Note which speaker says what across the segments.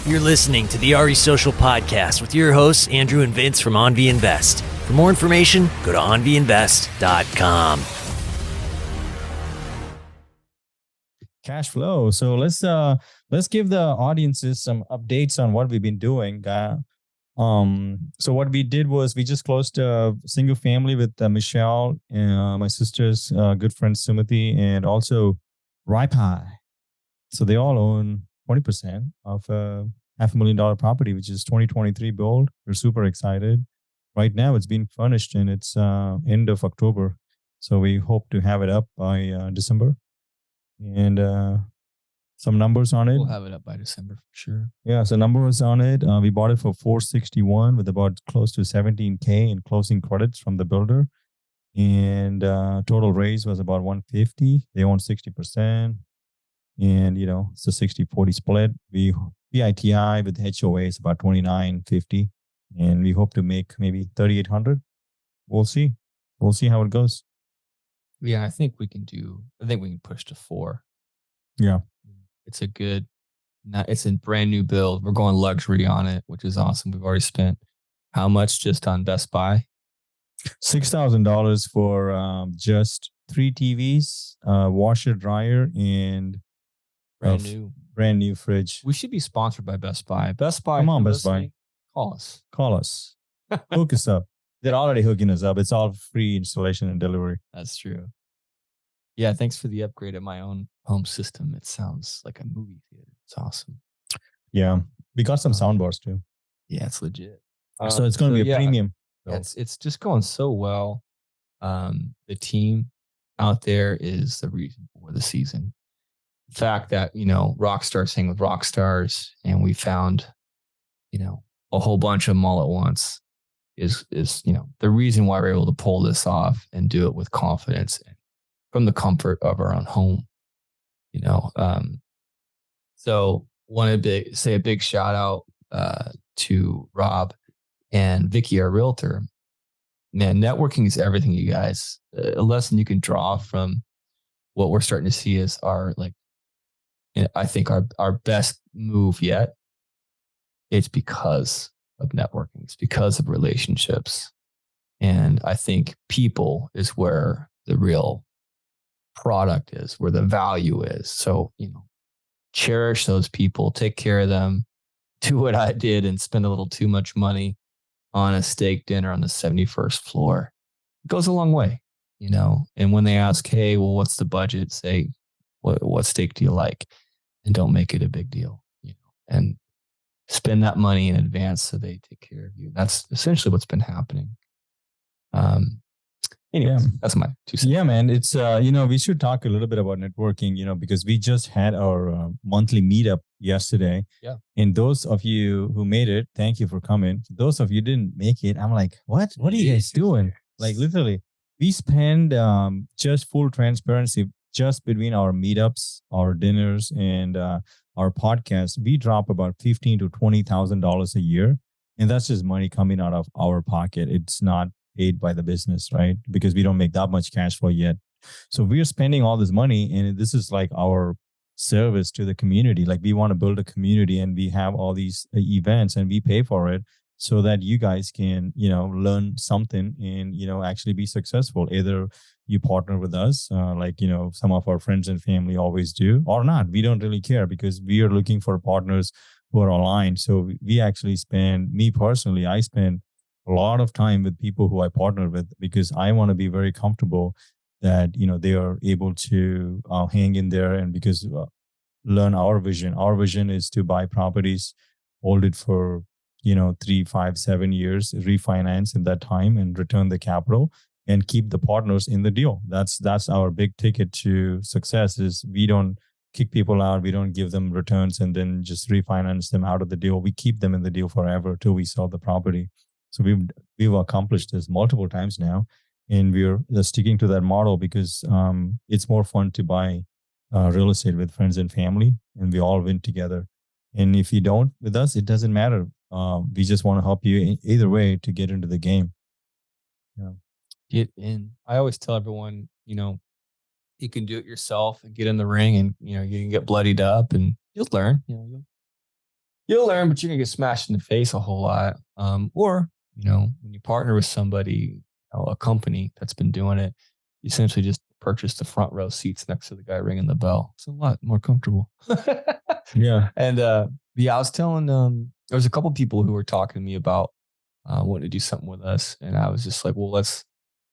Speaker 1: You're listening to the RE Social Podcast with your hosts, Andrew and Vince from AnVi Invest. For more information, go to anviinvest.com.
Speaker 2: Cash flow. So let's give the audiences some updates on what we've been doing. So what we did was we just closed a single family with Michelle, my sister's good friend Sumati, and also Raipai. So they all own 20% of $500,000 property, which is 2023 build. We're super excited. Right now, it's being furnished and it's end of October. So we hope to have it up by December. And some numbers on it.
Speaker 3: We'll have it up by December for sure.
Speaker 2: Yeah, so numbers on it. We bought it for $461 with about close to $17K in closing credits from the builder. And total raise was about $150. They own 60%. And, it's a 60-40 split. PITI with HOA is about $29.50. And we hope to make maybe $3,800. We'll see. We'll see how it goes.
Speaker 3: Yeah, I think we can push to 4.
Speaker 2: Yeah.
Speaker 3: It's a brand new build. We're going luxury on it, which is awesome. We've already spent how much just on Best Buy?
Speaker 2: $6,000 for just 3 TVs, washer, dryer, and brand new fridge.
Speaker 3: We should be sponsored by Best Buy. Best Buy.
Speaker 2: Come on, Best Buy.
Speaker 3: Call us.
Speaker 2: Hook us up. They're already hooking us up. It's all free installation and delivery.
Speaker 3: That's true. Yeah, thanks for the upgrade of my own home system. It sounds like a movie theater. It's awesome.
Speaker 2: Yeah, we got some soundbars too.
Speaker 3: Yeah, it's legit.
Speaker 2: So it's going to be a premium.
Speaker 3: Yeah, it's just going so well. The team out there is the reason for the season. The fact that, rock stars hang with rock stars, and we found, a whole bunch of them all at once is the reason why we're able to pull this off and do it with confidence and from the comfort of our own home. So wanted to say a big shout out to Rob and Vicky, our realtor. Man, networking is everything, you guys. A lesson you can draw from what we're starting to see is I think our best move yet. It's because of networking. It's because of relationships. And I think people is where the real product is, where the value is. So, cherish those people, take care of them, do what I did and spend a little too much money on a steak dinner on the 71st floor. It goes a long way, and when they ask, hey, well, what's the budget? Say, what steak do you like? And don't make it a big deal, and spend that money in advance so they take care of you. That's essentially what's been happening. Anyways, that's my 2 cents.
Speaker 2: Yeah, man. It's, we should talk a little bit about networking, because we just had our monthly meetup yesterday.
Speaker 3: Yeah.
Speaker 2: And those of you who made it, thank you for coming. Those of you who didn't make it, I'm like, what are you guys doing? Like literally, we spend just full transparency just between our meetups, our dinners, and our podcast. We drop about $15,000 to $20,000 a year, and that's just money coming out of our pocket. It's not paid by the business, right? Because we don't make that much cash flow yet. So we're spending all this money, and this is like our service to the community. Like we want to build a community, and we have all these events, and we pay for it so that you guys can, learn something and, actually be successful. Either you partner with us, some of our friends and family always do, or not. We don't really care because we are looking for partners who are aligned. So we actually me personally, I spend a lot of time with people who I partner with because I want to be very comfortable that, they are able to hang in there, and because learn our vision. Our vision is to buy properties, hold it for 3, 5, 7 years, refinance in that time and return the capital and keep the partners in the deal. That's our big ticket to success. Is we don't kick people out. We don't give them returns and then just refinance them out of the deal. We keep them in the deal forever till we sell the property. So we've accomplished this multiple times now, and we're sticking to that model because it's more fun to buy real estate with friends and family, and we all win together. And if you don't with us, it doesn't matter. We just want to help you either way to get into the game.
Speaker 3: Yeah. Get in. I always tell everyone, you can do it yourself and get in the ring, and you can get bloodied up and you'll learn. You'll learn, but you're gonna get smashed in the face a whole lot. Or when you partner with somebody, a company that's been doing it, you essentially just purchase the front row seats next to the guy ringing the bell. It's a lot more comfortable.
Speaker 2: Yeah.
Speaker 3: And I was telling there was a couple people who were talking to me about wanting to do something with us, and I was just like, well, let's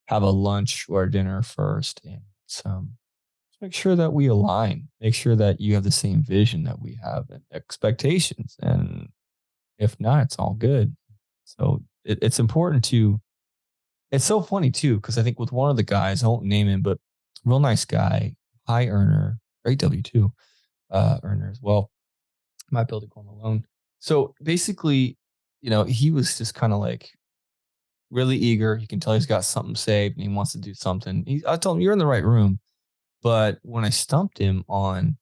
Speaker 3: have a lunch or a dinner first, and just make sure that we align, make sure that you have the same vision that we have and expectations, and if not, it's all good. So it's important to. It's so funny too because I think with one of the guys, I won't name him, but real nice guy, high earner, great W-2 earner as well. Might be able to go on a loan. So basically, he was just kind of like really eager. You can tell he's got something saved and he wants to do something. I told him, you're in the right room. But when I stumped him on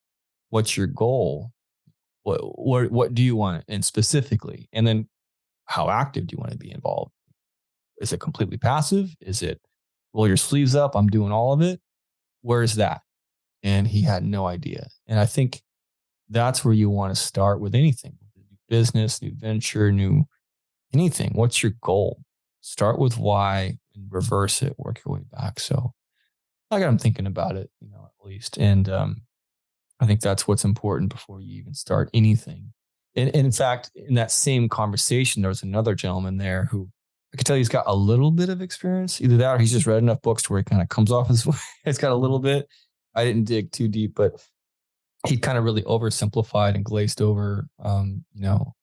Speaker 3: what's your goal, what do you want, and specifically, and then how active do you want to be involved? Is it completely passive? Is it roll your sleeves up? I'm doing all of it. Where's that? And he had no idea. And I think that's where you want to start with anything, new business, new venture, new anything. What's your goal? Start with why and reverse it, work your way back. So I got him thinking about it, at least. And I think that's what's important before you even start anything. And in fact, in that same conversation, there was another gentleman there who I could tell he's got a little bit of experience, either that or he's just read enough books to where he kind of comes off as it's got a little bit. I didn't dig too deep, but he kind of really oversimplified and glazed over, well,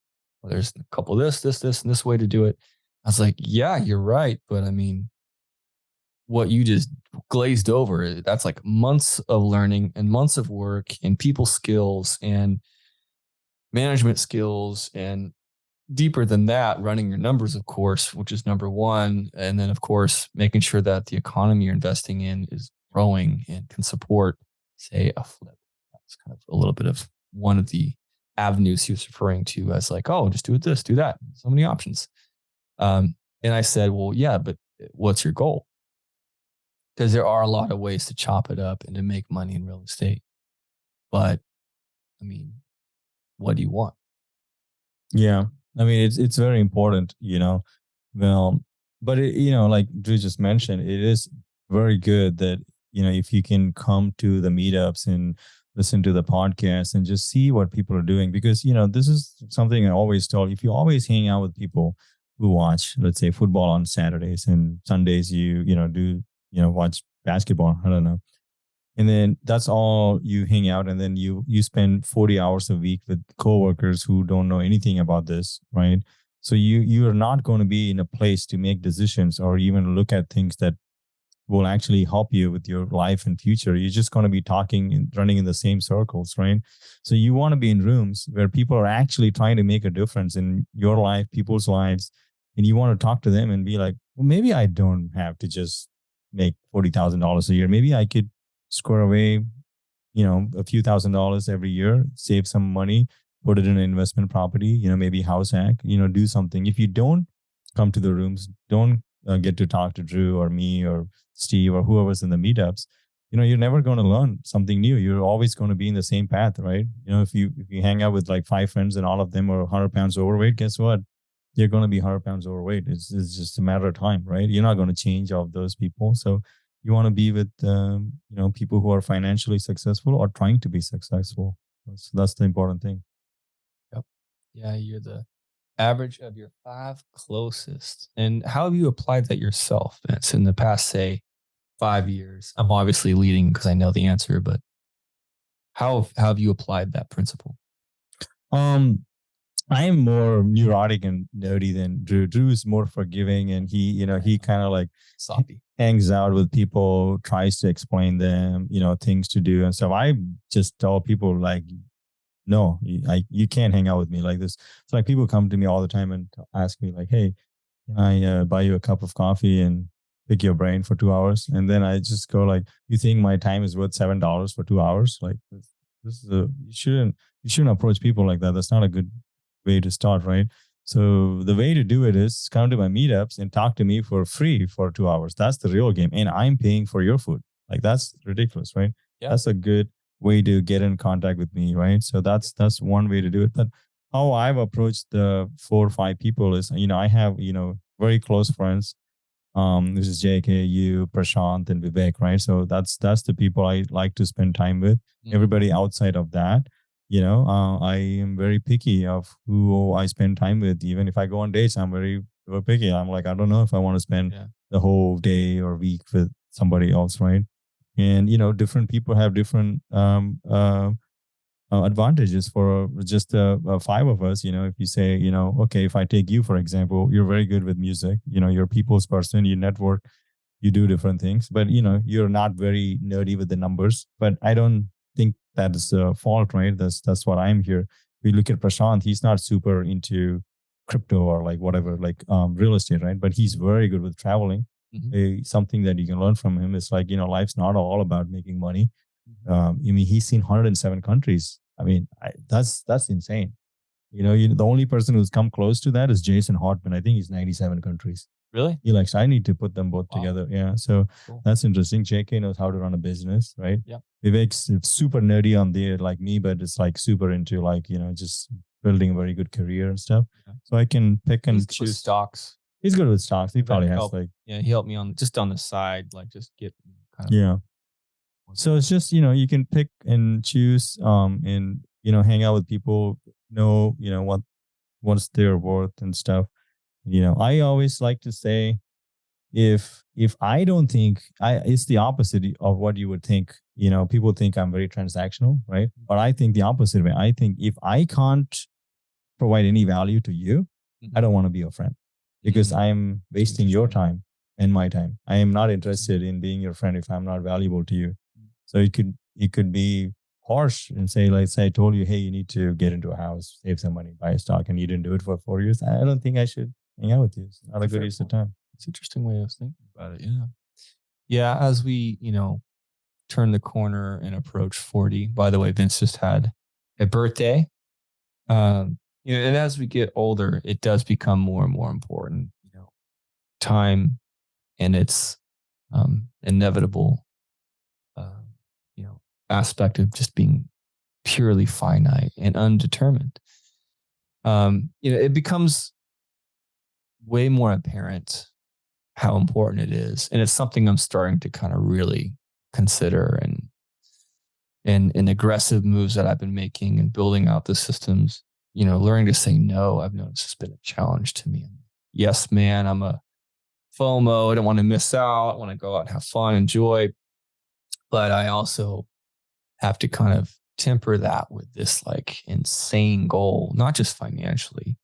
Speaker 3: there's a couple of this, and this way to do it. I was like, yeah, you're right. But I mean, what you just glazed over, that's like months of learning and months of work and people skills and management skills, and deeper than that, running your numbers, of course, which is number one. And then, of course, making sure that the economy you're investing in is growing and can support, say, a flip. That's kind of a little bit of one of the avenues he was referring to as like, oh, just do it this, do that. So many options. And I said, well, yeah, but what's your goal? Because there are a lot of ways to chop it up and to make money in real estate. But I mean, what do you want?
Speaker 2: Yeah. I mean, it's very important, well, but like Drew just mentioned, it is very good that, if you can come to the meetups and listen to the podcast and just see what people are doing, because, this is something I always tell, if you always hang out with people who watch, let's say, football on Saturdays, and Sundays do, watch basketball, I don't know. And then that's all you hang out, and then you spend 40 hours a week with coworkers who don't know anything about this, right? So you are not going to be in a place to make decisions or even look at things that will actually help you with your life and future. You're just going to be talking and running in the same circles, right? So you want to be in rooms where people are actually trying to make a difference in your life, people's lives, and you want to talk to them and be like, well, maybe I don't have to just make $40,000 a year. Maybe I could square away, a few $1,000s every year, save some money, put it in an investment property, maybe house hack, do something. If you don't come to the rooms, don't get to talk to Drew or me or Steve or whoever's in the meetups, you're never going to learn something new. You're always going to be in the same path, right? If you hang out with like 5 friends and all of them are 100 pounds overweight, guess what? You're going to be 100 pounds overweight. It's just a matter of time, right? You're not going to change all of those people. So you want to be with, people who are financially successful or trying to be successful. So that's the important thing.
Speaker 3: Yep. Yeah, you're the average of your 5 closest. And how have you applied that yourself, Vince, in the past, say, 5 years? I'm obviously leading because I know the answer, but how have you applied that principle?
Speaker 2: I am more neurotic and nerdy than Drew. Drew is more forgiving, and he kind of like
Speaker 3: Sloppy.
Speaker 2: Hangs out with people, tries to explain them, things to do and stuff. I just tell people like, no, you can't hang out with me like this. So like people come to me all the time and ask me like, hey, can I buy you a cup of coffee and pick your brain for 2 hours? And then I just go like, you think my time is worth $7 for 2 hours? Like this is you shouldn't approach people like that. That's not a good way to start, right? So the way to do it is come to my meetups and talk to me for free for 2 hours. That's the real game. And I'm paying for your food. Like that's ridiculous, right? Yeah. That's a good way to get in contact with me, right? So that's one way to do it. But how I've approached the 4 or 5 people is, I have, very close friends. This is JK, you, Prashant, and Vivek, right? So that's the people I like to spend time with. Everybody outside of that, I am very picky of who I spend time with. Even if I go on dates, I'm very, very picky. I'm like, I don't know if I want to spend the whole day or week with somebody else, right? And different people have different advantages for just 5 of us. If you say, okay, if I take you for example, you're very good with music. You're a people's person. You network, you do different things, but you're not very nerdy with the numbers. But I don't think that is a fault, right? That's what I'm here. We look at Prashant, he's not super into crypto or like whatever, like real estate, right? But he's very good with traveling. Something that you can learn from him is like, life's not all about making money. I mean, he's seen 107 countries. I mean, that's insane. The only person who's come close to that is Jason Hartman. I think he's 97 countries.
Speaker 3: Really?
Speaker 2: He likes, I need to put them both together. Yeah. So that's interesting. JK knows how to run a business, right?
Speaker 3: Yeah.
Speaker 2: Vivek's super nerdy on there like me, but it's like super into like, just building a very good career and stuff. Yeah. So I can pick and choose
Speaker 3: stocks.
Speaker 2: He's good with stocks. He probably has like,
Speaker 3: he helped me on the side, like just get kind
Speaker 2: of. Yeah. So it's just, you can pick and choose, and, hang out with people, what's their worth and stuff. I always like to say, if I don't think it's the opposite of what you would think, people think I'm very transactional, right? But I think the opposite way. I think if I can't provide any value to you, I don't want to be your friend, because I'm wasting your time and my time. I am not interested in being your friend if I'm not valuable to you. So it could be harsh and say, like, say I told you, hey, you need to get into a house, save some money, buy a stock, and you didn't do it for 4 years. I don't think I should hang out with you. It's not a good use of time.
Speaker 3: It's an interesting way of thinking about it. Yeah. Yeah. As we, turn the corner and approach 40, by the way, Vince just had a birthday. And as we get older, it does become more and more important, time and its inevitable, aspect of just being purely finite and undetermined. It becomes way more apparent how important it is. And it's something I'm starting to kind of really consider, and aggressive moves that I've been making and building out the systems, learning to say no, I've noticed has been a challenge to me. Yes, man, I'm a FOMO. I don't want to miss out. I want to go out and have fun, enjoy. But I also have to kind of temper that with this like insane goal, not just financially.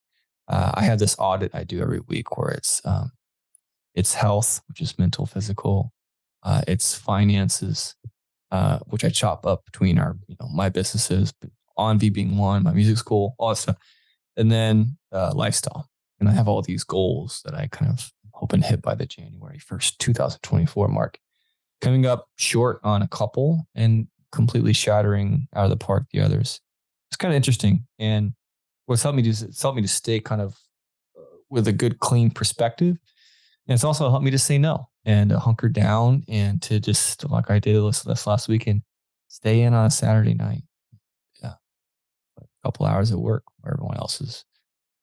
Speaker 3: I have this audit I do every week where it's health, which is mental, physical. It's finances, which I chop up between my businesses, AnVi being one, my music school, all that stuff. And then lifestyle. And I have all these goals that I kind of hope and hit by the January 1st, 2024 mark. Coming up short on a couple and completely shattering out of the park the others. It's kind of interesting. And what's helped me to stay kind of with a good, clean perspective. And it's also helped me to say no and to hunker down and to just, like I did this last weekend, stay in on a Saturday night. Yeah. A couple hours at work where everyone else is,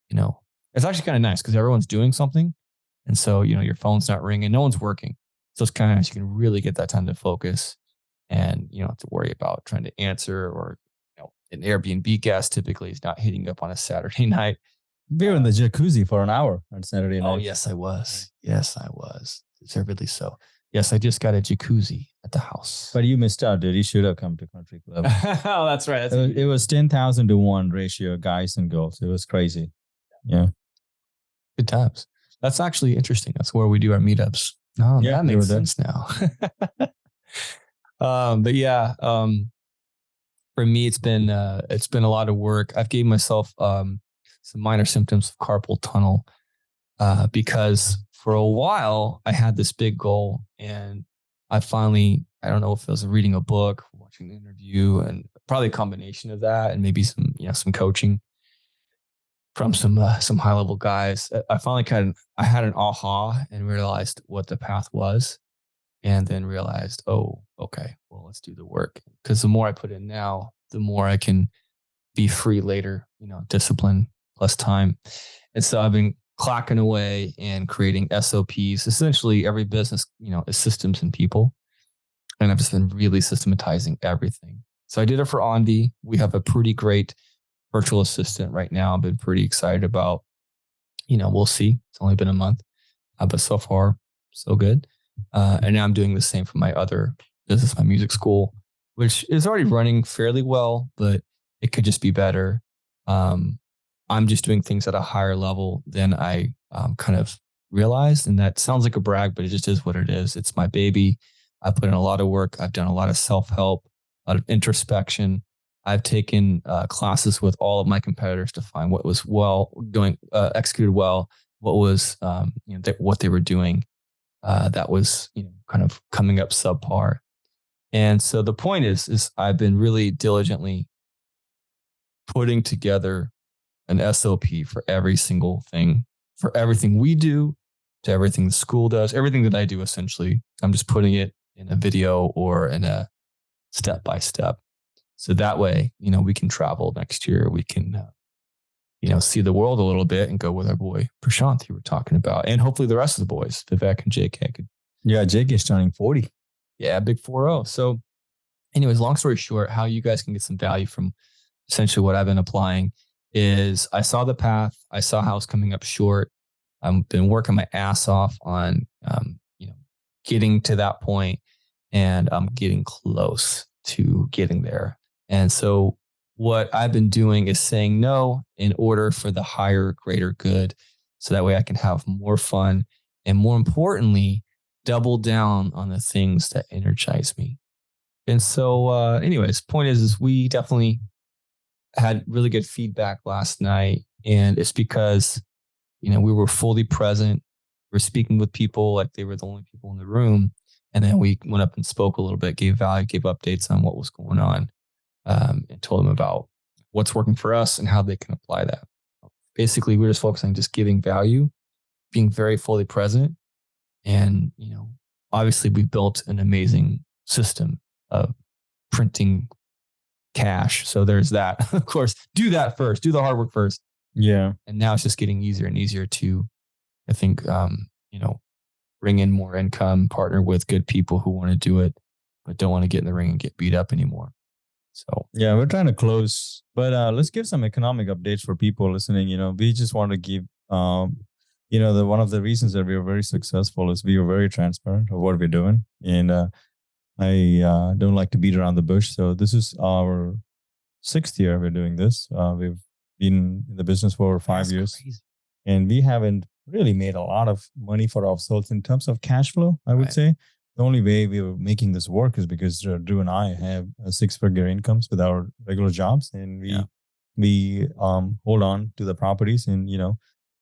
Speaker 3: it's actually kind of nice because everyone's doing something. And so, your phone's not ringing, no one's working. So it's kind of nice. You can really get that time to focus, and you don't have to worry about trying to answer, or, an Airbnb guest typically is not hitting up on a Saturday night.
Speaker 2: We were in the jacuzzi for an hour on Saturday night.
Speaker 3: Oh, yes, I was. Yes, I was. Deservedly so. Yes, I just got a jacuzzi at the house.
Speaker 2: But you missed out, dude. You should have come to Country Club.
Speaker 3: Oh, that's right.
Speaker 2: It was 10,000 to 1 ratio, guys and girls. It was crazy. Yeah.
Speaker 3: Good times. That's actually interesting. That's where we do our meetups. Oh, yeah, that makes sense now. But yeah, for me, it's been a lot of work. I've gave myself some minor symptoms of carpal tunnel because for a while I had this big goal, and I don't know if it was reading a book, watching an interview, and probably a combination of that, and maybe some coaching from some high level guys. I finally I had an aha and realized what the path was, and then realized, oh, okay, well, let's do the work. Because the more I put in now, the more I can be free later, discipline plus time. And so I've been clocking away and creating SOPs. Essentially, every business, is systems and people. And I've just been really systematizing everything. So I did it for AnVi. We have a pretty great virtual assistant right now. I've been pretty excited about, we'll see. It's only been a month, but so far, so good. And now I'm doing the same for my other business, my music school, which is already running fairly well, but it could just be better. I'm just doing things at a higher level than I kind of realized. And that sounds like a brag, but it just is what it is. It's my baby. I put in a lot of work. I've done a lot of self-help, a lot of introspection. I've taken classes with all of my competitors to find what was executed well, what was, what they were doing that was, kind of coming up subpar. And so the point is I've been really diligently putting together an SOP for every single thing, for everything we do, to everything the school does, everything that I do, essentially. I'm just putting it in a video or in a step-by-step. So that way, we can travel next year. We can, see the world a little bit and go with our boy Prashant, who we're talking about. And hopefully the rest of the boys, Vivek and JK could.
Speaker 2: Yeah, JK is turning 40.
Speaker 3: Yeah, big 4-0. So anyways, long story short, how you guys can get some value from essentially what I've been applying is I saw the path. I saw how it's coming up short. I've been working my ass off on, getting to that point, and I'm getting close to getting there. And so what I've been doing is saying no in order for the higher, greater good. So that way I can have more fun and, more importantly, double down on the things that energize me. And so anyways, point is we definitely had really good feedback last night. And it's because, we were fully present. We're speaking with people like they were the only people in the room. And then we went up and spoke a little bit, gave value, gave updates on what was going on, and told them about what's working for us and how they can apply that. Basically, we're just focusing on just giving value, being very fully present. And, obviously we built an amazing system of printing cash. So there's that. Of course, do that first, do the hard work first.
Speaker 2: Yeah.
Speaker 3: And now it's just getting easier and easier to, I think, bring in more income, partner with good people who want to do it, but don't want to get in the ring and get beat up anymore. So
Speaker 2: yeah, we're trying to close, but let's give some economic updates for people listening. We just want to give, one of the reasons that we are very successful is we are very transparent of what we're doing. And I don't like to beat around the bush. So this is our 6th year we're doing this. We've been in the business for over 5 years. Crazy. And we haven't really made a lot of money for ourselves in terms of cash flow, I would say. The only way we were making this work is because Drew and I have 6-figure incomes with our regular jobs, and we hold on to the properties. And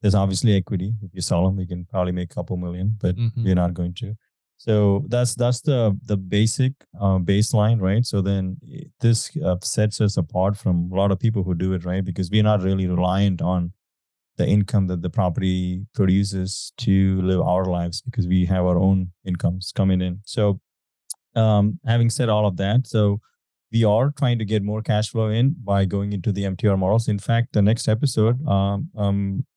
Speaker 2: there's obviously equity. If you sell them, we can probably make a couple million, but we're not going to. So that's the basic baseline, right? So then this sets us apart from a lot of people who do it, right? Because we're not really reliant on the income that the property produces to live our lives, because we have our own incomes coming in. So having said all of that, so we are trying to get more cash flow in by going into the MTR models. In fact, the next episode,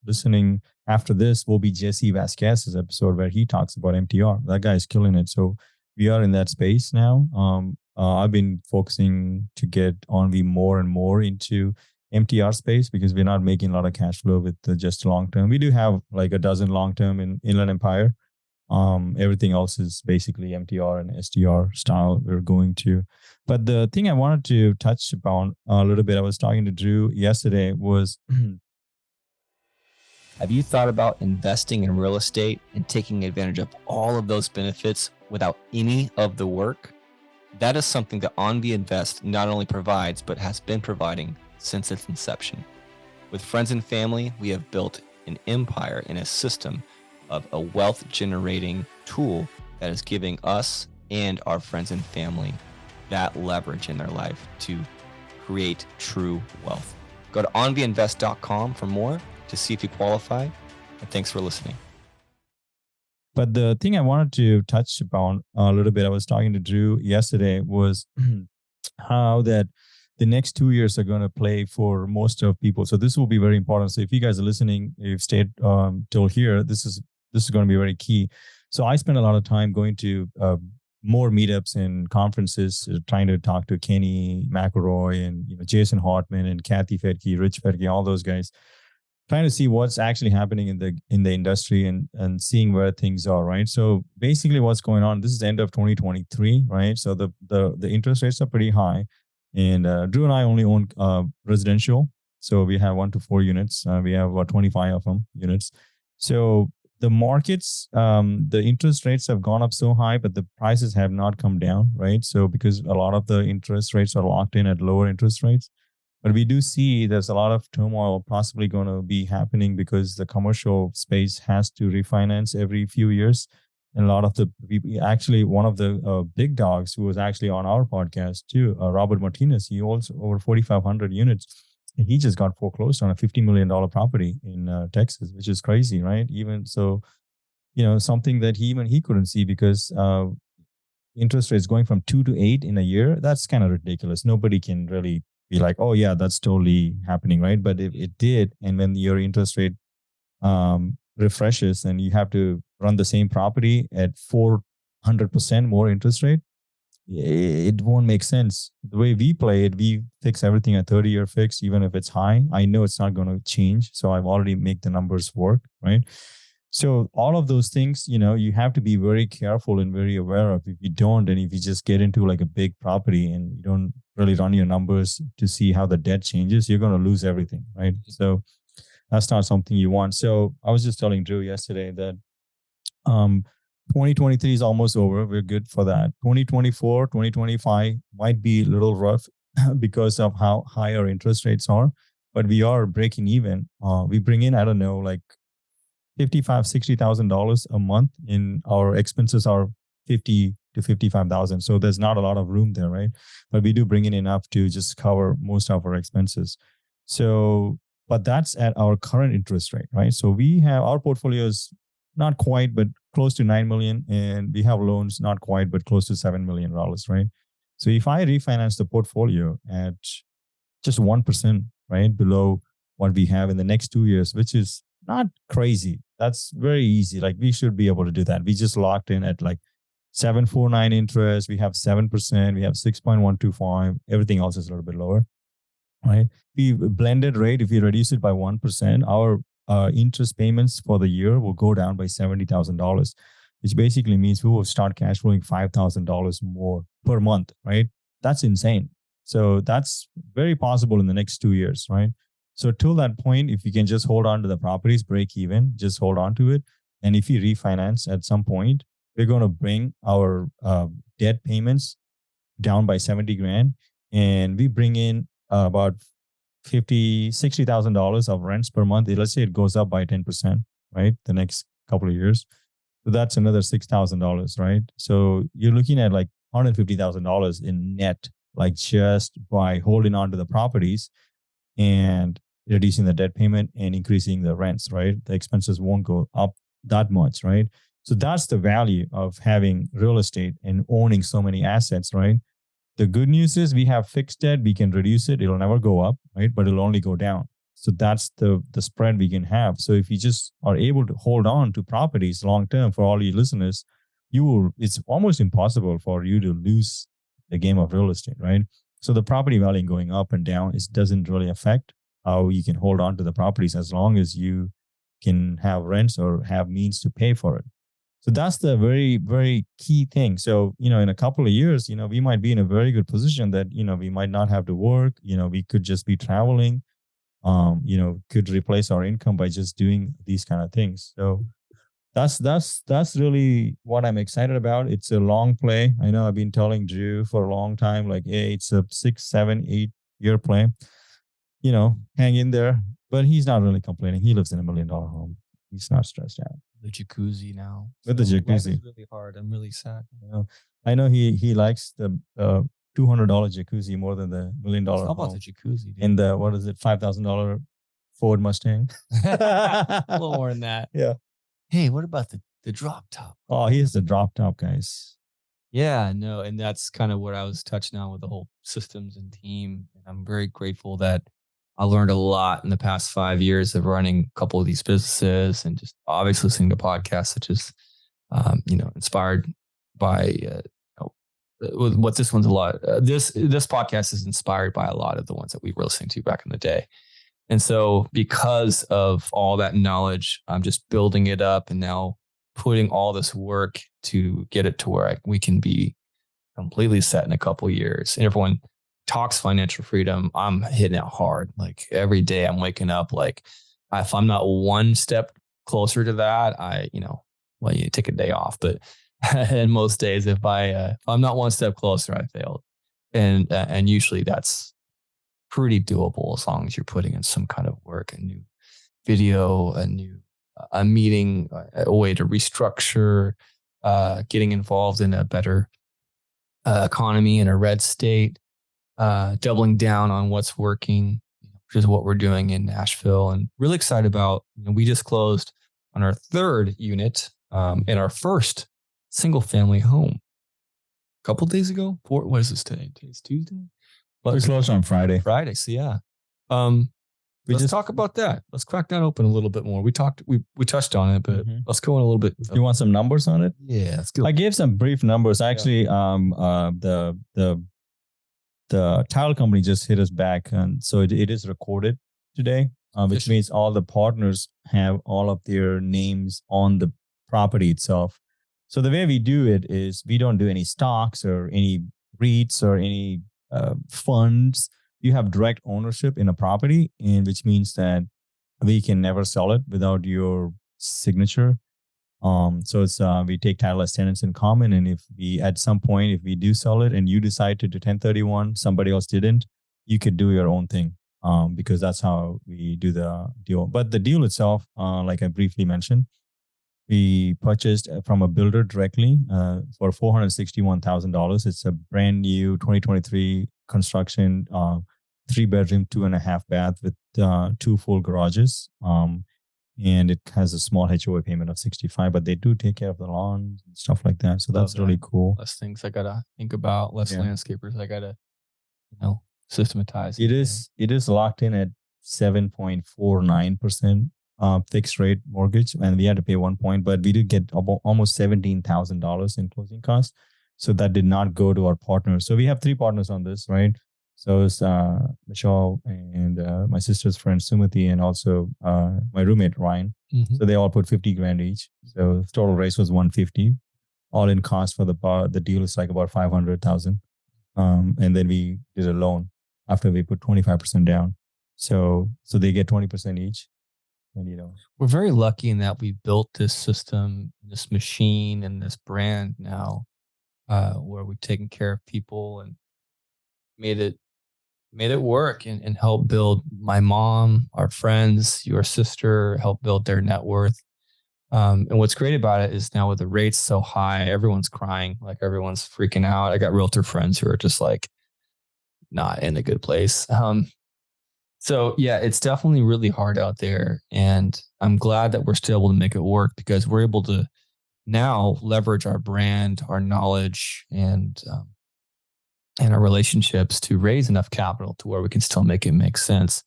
Speaker 2: listening after this, will be Jesse Vasquez's episode where he talks about MTR. That guy is killing it. So we are in that space now. I've been focusing to get AnVi more and more into MTR space, because we're not making a lot of cash flow with just long term. We do have like a dozen long term in Inland Empire. Everything else is basically MTR and STR style we're going to. But the thing I wanted to touch upon a little bit, I was talking to Drew yesterday, was
Speaker 3: have you thought about investing in real estate and taking advantage of all of those benefits without any of the work? That is something that AnVi Invest not only provides, but has been providing since its inception. With friends and family, we have built an empire and a system of a wealth generating tool that is giving us and our friends and family that leverage in their life to create true wealth. Go to onviinvest.com for more to see if you qualify. And thanks for listening.
Speaker 2: But the thing I wanted to touch upon a little bit, I was talking to Drew yesterday, was how that the next 2 years are going to play for most of people. So this will be very important. So if you guys are listening, if you've stayed till here, this is going to be very key. So I spend a lot of time going to more meetups and conferences, trying to talk to Kenny McElroy and Jason Hartman and Kathy Fedke, Rich Fedke, all those guys, trying to see what's actually happening in the industry and seeing where things are, right? So basically what's going on, this is the end of 2023, right? So the interest rates are pretty high. And Drew and I only own residential. So we have 1 to 4 units. We have about 25 of them units. So the markets, the interest rates have gone up so high, but the prices have not come down, right? So because a lot of the interest rates are locked in at lower interest rates. But we do see there's a lot of turmoil possibly going to be happening because the commercial space has to refinance every few years. And a lot of actually, one of the big dogs who was actually on our podcast too, Robert Martinez, he owns over 4,500 units. He just got foreclosed on a $50 million property in Texas, which is crazy, right? Even so, something that he couldn't see because interest rates going from 2 to 8 in a year, that's kind of ridiculous. Nobody can really be like, oh yeah, that's totally happening, right? But if it did, and when your interest rate refreshes and you have to run the same property at 400% more interest rate, it won't make sense. The way we play it, we fix everything at 30-year fix, even if it's high. I know it's not going to change, so I've already made the numbers work, right? So all of those things, you have to be very careful and very aware of. If you don't, and if you just get into like a big property and you don't really run your numbers to see how the debt changes, you're going to lose everything, right? So that's not something you want. So I was just telling Drew yesterday that 2023 is almost over. We're good for that. 2024, 2025 might be a little rough because of how high our interest rates are, but we are breaking even. We bring in, I don't know, like $55,000-$60,000 a month, in our expenses are 50 to 55,000. So there's not a lot of room there, right? But we do bring in enough to just cover most of our expenses. So, but that's at our current interest rate, right? So we have, our portfolio is not quite, but close to 9 million, and we have loans not quite, but close to $7 million, right? So if I refinance the portfolio at just 1%, right, below what we have in the next 2 years, which is not crazy. That's very easy. Like we should be able to do that. We just locked in at like 7.49 interest. We have 7%. We have 6.125. Everything else is a little bit lower, right? The blended rate, if we reduce it by 1%, our interest payments for the year will go down by $70,000, which basically means we will start cash flowing $5,000 more per month, right? That's insane. So that's very possible in the next 2 years, right? So till that point, if you can just hold on to the properties, break even, just hold on to it. And if you refinance at some point, we're going to bring our debt payments down by 70 grand. And we bring in about $60,000 of rents per month. Let's say it goes up by 10%, right? The next couple of years. So that's another $6,000, right? So you're looking at like $150,000 in net, like just by holding on to the properties and reducing the debt payment and increasing the rents, right? The expenses won't go up that much, right? So that's the value of having real estate and owning so many assets, right? The good news is we have fixed debt. We can reduce it. It'll never go up, right? But it'll only go down. So that's the spread we can have. So if you just are able to hold on to properties long term, for all you listeners, it's almost impossible for you to lose the game of real estate, right? So the property value going up and down, it doesn't really affect how you can hold on to the properties as long as you can have rents or have means to pay for it. So that's the very, very key thing. So, in a couple of years, we might be in a very good position that, we might not have to work, we could just be traveling, could replace our income by just doing these kind of things. So that's really what I'm excited about. It's a long play. I know I've been telling Drew for a long time, like, hey, it's a 6, 7, 8-year play. Hang in there. But he's not really complaining. He lives in $1 million home. He's not stressed out.
Speaker 3: The jacuzzi now.
Speaker 2: With the jacuzzi.
Speaker 3: Life is really hard. I'm really sad.
Speaker 2: I know he likes the $200 jacuzzi more than the $1 million home.
Speaker 3: How about the jacuzzi? Dude?
Speaker 2: And the, what is it, $5,000 Ford Mustang?
Speaker 3: A little more than that.
Speaker 2: Yeah.
Speaker 3: Hey, what about the drop top?
Speaker 2: Oh, he has the drop top, guys.
Speaker 3: Yeah, no, and that's kind of what I was touching on with the whole systems and team. And I'm very grateful that I learned a lot in the past 5 years of running a couple of these businesses and just obviously listening to podcasts such as, inspired by, what this one's a lot. This podcast is inspired by a lot of the ones that we were listening to back in the day. And so because of all that knowledge, I'm just building it up and now putting all this work to get it to where we can be completely set in a couple of years. And everyone talks financial freedom. I'm hitting it hard. Like every day I'm waking up, like if I'm not one step closer to that, you take a day off. But and most days, if I'm not one step closer, I failed. And usually that's pretty doable as long as you're putting in some kind of work, a new video, a meeting, a way to restructure, getting involved in a better economy in a red state, doubling down on what's working, which is what we're doing in Nashville. And really excited about, we just closed on our third unit in our first single family home a couple days ago. What is this today? Today's Tuesday.
Speaker 2: We closed on Friday.
Speaker 3: So yeah. Let's talk about that. Let's crack that open a little bit more. We touched on it, but let's go in a little bit.
Speaker 2: Do you want some numbers on it?
Speaker 3: Yeah, let's go.
Speaker 2: I gave some brief numbers. Actually, the title company just hit us back, and so it is recorded today, which means all the partners have all of their names on the property itself. So the way we do it is we don't do any stocks or any REITs or any funds. You have direct ownership in a property, and which means that we can never sell it without your signature. So it's we take title as tenants in common, and if we at some point if we do sell it and you decide to do 1031, somebody else didn't, you could do your own thing. Because that's how we do the deal. But the deal itself, like I briefly mentioned, we purchased from a builder directly for $461,000. It's a brand new 2023 construction, 3-bedroom, 2.5 bath with 2 full garages. And it has a small HOA payment of $65, but they do take care of the lawn and stuff like that. So that's really cool.
Speaker 3: Less things I gotta think about, less landscapers I gotta, systematize.
Speaker 2: It is locked in at 7.49% fixed rate mortgage, and we had to pay 1 point, but we did get almost $17,000 in closing costs. So that did not go to our partners. So we have 3 partners on this, right? So it's Michelle and my sister's friend Sumati, and also my roommate Ryan. So they all put 50 grand each. So the total raise was 150. All in cost for the deal is like about 500,000. And then we did a loan after we put 25% down. So they get 20% each. And
Speaker 3: we're very lucky in that we built this system, this machine, and this brand now, where we've taken care of people and made it work and help build my mom, our friends, your sister, help build their net worth. And what's great about it is now with the rates so high, everyone's crying, like everyone's freaking out. I got realtor friends who are just like not in a good place. So yeah, it's definitely really hard out there. And I'm glad that we're still able to make it work because we're able to now leverage our brand, our knowledge, and our relationships to raise enough capital to where we can still make it make sense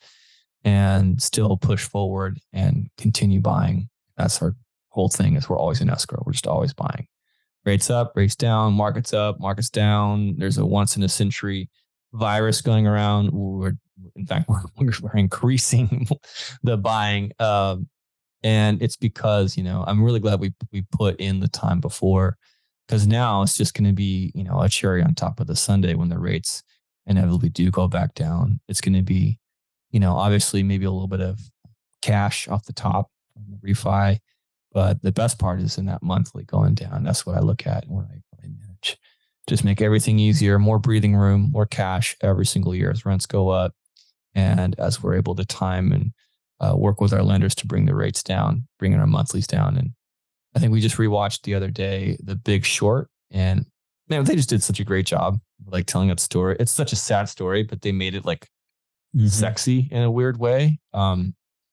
Speaker 3: and still push forward and continue buying. That's our whole thing is we're always in escrow. We're just always buying. Rates up, rates down, markets up, markets down. There's a once in a century virus going around. We're increasing the buying. And it's because, I'm really glad we put in the time before, because now it's just going to be, a cherry on top of the sundae when the rates inevitably do go back down. It's going to be, obviously maybe a little bit of cash off the top from the refi, but the best part is in that monthly going down. That's what I look at when I manage. Just make everything easier, more breathing room, more cash every single year as rents go up. And as we're able to time and work with our lenders to bring the rates down, bringing our monthlies down. And I think we just rewatched the other day, The Big Short, and man, they just did such a great job, like telling that story. It's such a sad story, but they made it like sexy in a weird way.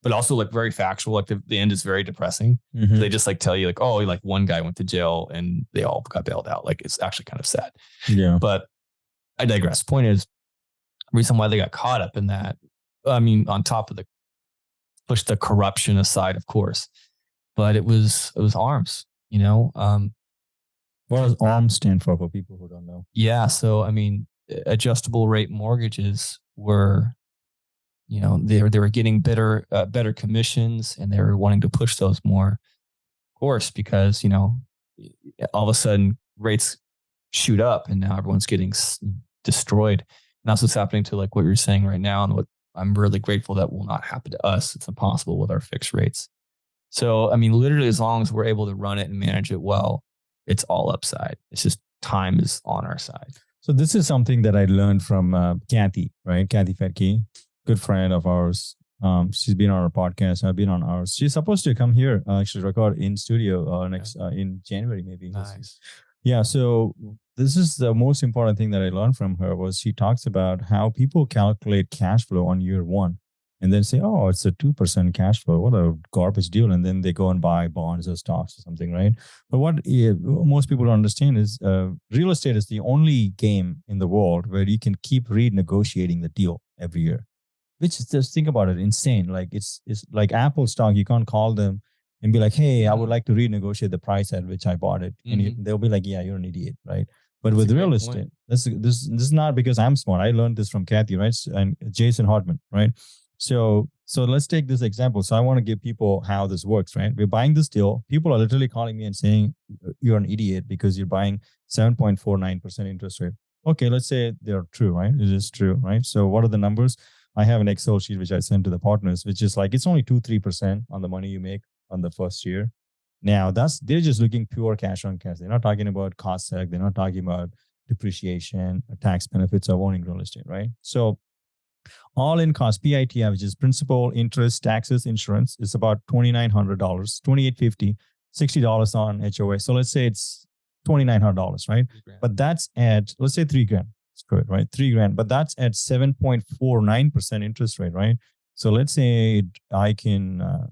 Speaker 3: but also like very factual. Like the end is very depressing.
Speaker 2: Mhm.
Speaker 3: They just like tell you like, oh, like one guy went to jail and they all got bailed out. Like it's actually kind of sad.
Speaker 2: Yeah.
Speaker 3: But I digress. Point is, reason why they got caught up in that. I mean, on top of push the corruption aside, of course, but it was arms.
Speaker 2: What does ARM stand for people who don't know?
Speaker 3: Yeah. So I mean, adjustable rate mortgages were, they were getting better commissions, and they were wanting to push those more, of course, because all of a sudden rates shoot up, and now everyone's getting destroyed. And that's what's happening to like what you're saying right now, and what I'm really grateful that will not happen to us. It's impossible with our fixed rates. So I mean, literally, as long as we're able to run it and manage it well, it's all upside. It's just time is on our side.
Speaker 2: So this is something that I learned from Kathy, right? Kathy Fetke, good friend of ours. She's been on our podcast. I've been on ours. She's supposed to come here, actually record in studio next in January, maybe.
Speaker 3: Nice.
Speaker 2: Yeah. So this is the most important thing that I learned from her was she talks about how people calculate cash flow on year one and then say, oh, it's a 2% cash flow. What a garbage deal. And then they go and buy bonds or stocks or something, right? But what most people don't understand is real estate is the only game in the world where you can keep renegotiating the deal every year. Which is, just think about it, insane. Like it's like Apple stock. You can't call them and be like, hey, I would like to renegotiate the price at which I bought it. And they'll be like, yeah, you're an idiot, right? But that's with real estate, this is not because I'm smart. I learned this from Kathy, right? And Jason Hartman, right? So let's take this example. So I want to give people how this works, right? We're buying this deal. People are literally calling me and saying, you're an idiot because you're buying 7.49% interest rate. Okay, let's say they're true, right? It is true, right? So what are the numbers? I have an Excel sheet which I send to the partners, which is like, it's only 2-3% on the money you make on the first year. Now they're just looking pure cash on cash. They're not talking about cost seg. They're not talking about depreciation, tax benefits of owning real estate, right? So all in cost, PITI, which is principal, interest, taxes, insurance, is about $2,900, $2,850, $60 on HOA. So let's say it's $2,900, right? But that's at, let's say $3,000. It's good, right? $3,000, but that's at 7.49% interest rate, right? So let's say I can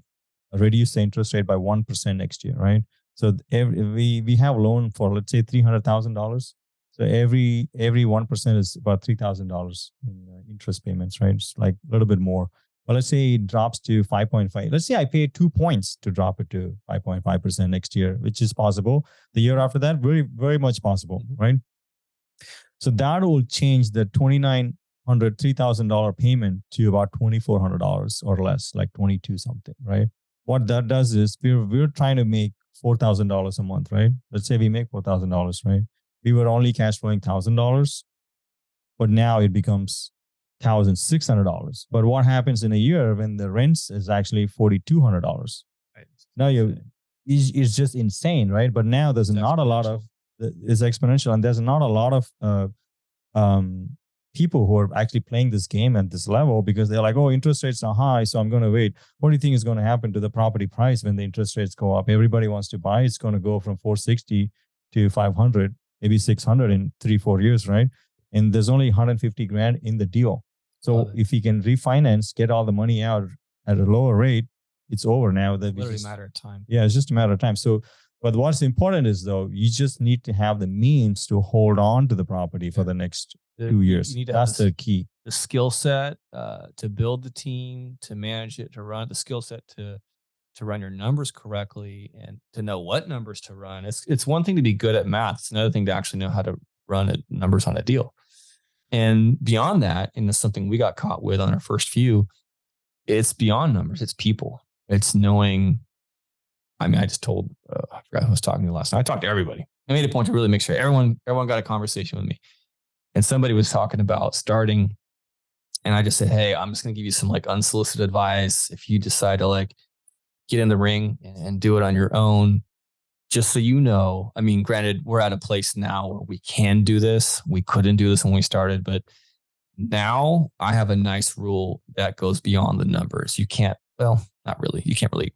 Speaker 2: reduce the interest rate by 1% next year, right? So we have a loan for, let's say, $300,000. So every 1% is about $3,000 in interest payments, right? It's like a little bit more. But let's say it drops to 5.5. Let's say I pay 2 points to drop it to 5.5% next year, which is possible. The year after that, very, very much possible, right? So that will change the $2,900, $3,000 payment to about $2,400 or less, like 22 something, right? What that does is we're trying to make $4,000 a month, right? Let's say we make $4,000, right? We were only cash flowing $1,000, but now it becomes $1,600. But what happens in a year when the rents is actually $4,200? Right. Now it's just insane, right? But now there's not a lot of, it's exponential, and there's not a lot of people who are actually playing this game at this level because they're like, oh, interest rates are high, so I'm going to wait. What do you think is going to happen to the property price when the interest rates go up? Everybody wants to buy. It's going to go from 460 to 500, maybe 600 in 3-4 years, right? And there's only 150 grand in the deal. So if you can refinance, get all the money out at a lower rate, it's over now. It's
Speaker 3: literally a matter of time.
Speaker 2: Yeah, it's just a matter of time. So, but what's important is though, you just need to have the means to hold on to the property for the next 2 years. That's the key.
Speaker 3: The skill set to build the team, to manage it, to run the skill set to run your numbers correctly and to know what numbers to run. It's one thing to be good at math. It's another thing to actually know how to run numbers on a deal. And beyond that, and it's something we got caught with on our first few, it's beyond numbers. It's people. It's knowing. I mean, I just told, I forgot who I was talking to last night. I talked to everybody. I made a point to really make sure everyone got a conversation with me. And somebody was talking about starting. And I just said, hey, I'm just going to give you some like unsolicited advice. If you decide to like get in the ring and do it on your own, just so you know, I mean, granted, we're at a place now where we can do this. We couldn't do this when we started, but now I have a nice rule that goes beyond the numbers. You can't, well, not really. You can't really,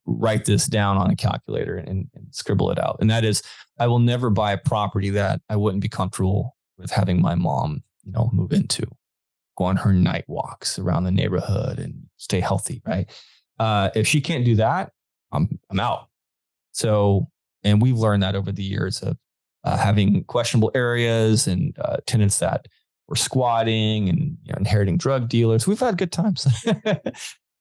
Speaker 3: write this down on a calculator and scribble it out. And that is, I will never buy a property that I wouldn't be comfortable with having my mom, move into. go on her night walks around the neighborhood and stay healthy, right? If she can't do that, I'm out. So, and we've learned that over the years of having questionable areas and tenants that were squatting and inheriting drug dealers. We've had good times.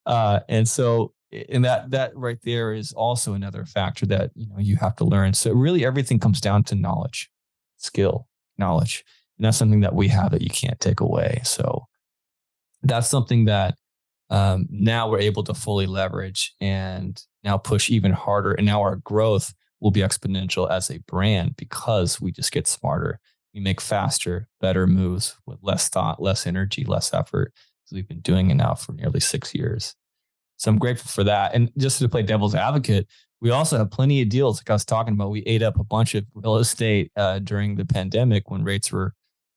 Speaker 3: And so, and that right there is also another factor that you have to learn. So really everything comes down to knowledge, skill, knowledge. And that's something that we have that you can't take away. So that's something that now we're able to fully leverage and now push even harder. And now our growth will be exponential as a brand because we just get smarter. We make faster, better moves with less thought, less energy, less effort. So we've been doing it now for nearly 6 years. So I'm grateful for that. And just to play devil's advocate, we also have plenty of deals. Like I was talking about, we ate up a bunch of real estate during the pandemic when rates were,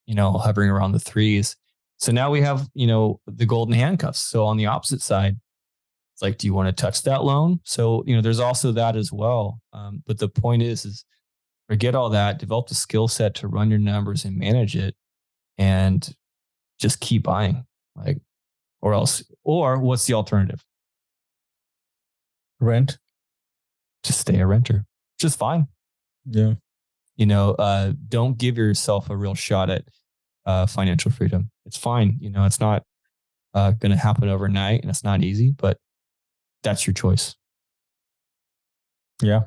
Speaker 3: hovering around the threes. So now we have, the golden handcuffs. So on the opposite side, it's like, do you want to touch that loan? So, there's also that as well. But the point is forget all that, develop the skill set to run your numbers and manage it and just keep buying. Or what's the alternative?
Speaker 2: Rent.
Speaker 3: Just stay a renter. Just fine.
Speaker 2: Yeah.
Speaker 3: Don't give yourself a real shot at financial freedom. It's fine. It's not going to happen overnight and it's not easy, but that's your choice.
Speaker 2: Yeah.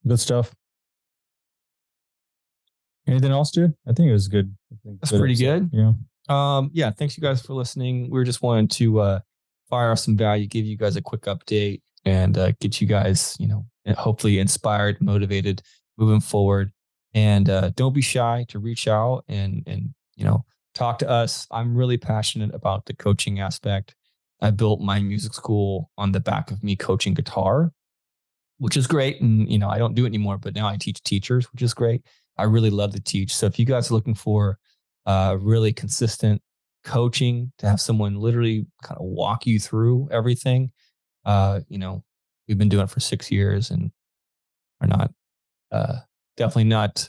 Speaker 2: Good stuff. Anything else, dude? I think it was good.
Speaker 3: That's pretty good.
Speaker 2: Yeah.
Speaker 3: Thanks you guys for listening. We just wanted to fire off some value, give you guys a quick update and get you guys, hopefully inspired, motivated, moving forward. And don't be shy to reach out and talk to us. I'm really passionate about the coaching aspect. I built my music school on the back of me coaching guitar, which is great. And, I don't do it anymore, but now I teach teachers, which is great. I really love to teach. So if you guys are looking for really consistent coaching, to have someone literally kind of walk you through everything, we've been doing it for 6 years and are not, definitely not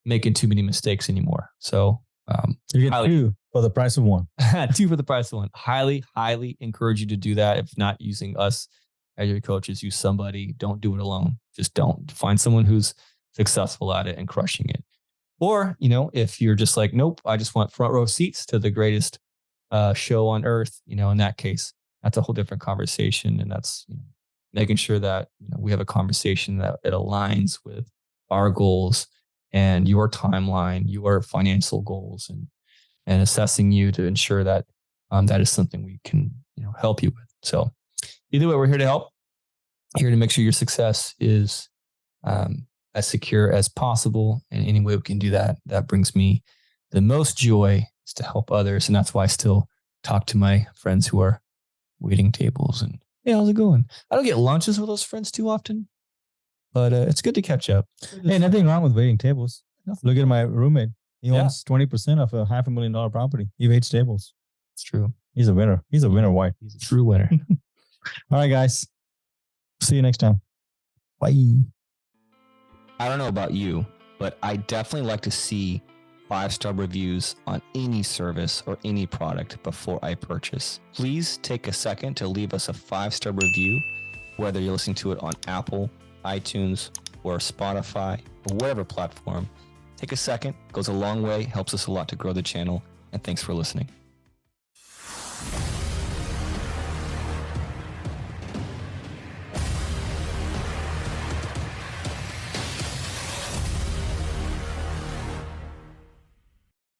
Speaker 3: making too many mistakes anymore. So
Speaker 2: you get 2 for the price of 1.
Speaker 3: 2 for the price of 1. Highly, highly encourage you to do that. If not using us as your coaches, use somebody. Don't do it alone. Just don't. Find someone who's successful at it and crushing it. Or, if you're just like, nope, I just want front row seats to the greatest show on earth, in that case, that's a whole different conversation. And that's making sure that we have a conversation that it aligns with our goals and your timeline, your financial goals, and assessing you to ensure that that is something we can help you with. So either way, we're here to help, here to make sure your success is as secure as possible. And any way we can do that, that brings me the most joy is to help others. And that's why I still talk to my friends who are waiting tables and, hey, how's it going? I don't get lunches with those friends too often, but it's good to catch up.
Speaker 2: Hey, nothing wrong with waiting tables. Look at my roommate. He owns 20% of a $500,000 property. He waits tables.
Speaker 3: It's true.
Speaker 2: He's a winner. He's a winner, White.
Speaker 3: He's a true winner.
Speaker 2: All right, guys. See you next time. Bye.
Speaker 3: I don't know about you, but I definitely like to see 5-star reviews on any service or any product before I purchase. Please take a second to leave us a 5-star review, whether you're listening to it on Apple, iTunes, or Spotify, or whatever platform. Take a second, goes a long way, helps us a lot to grow the channel, and thanks for listening.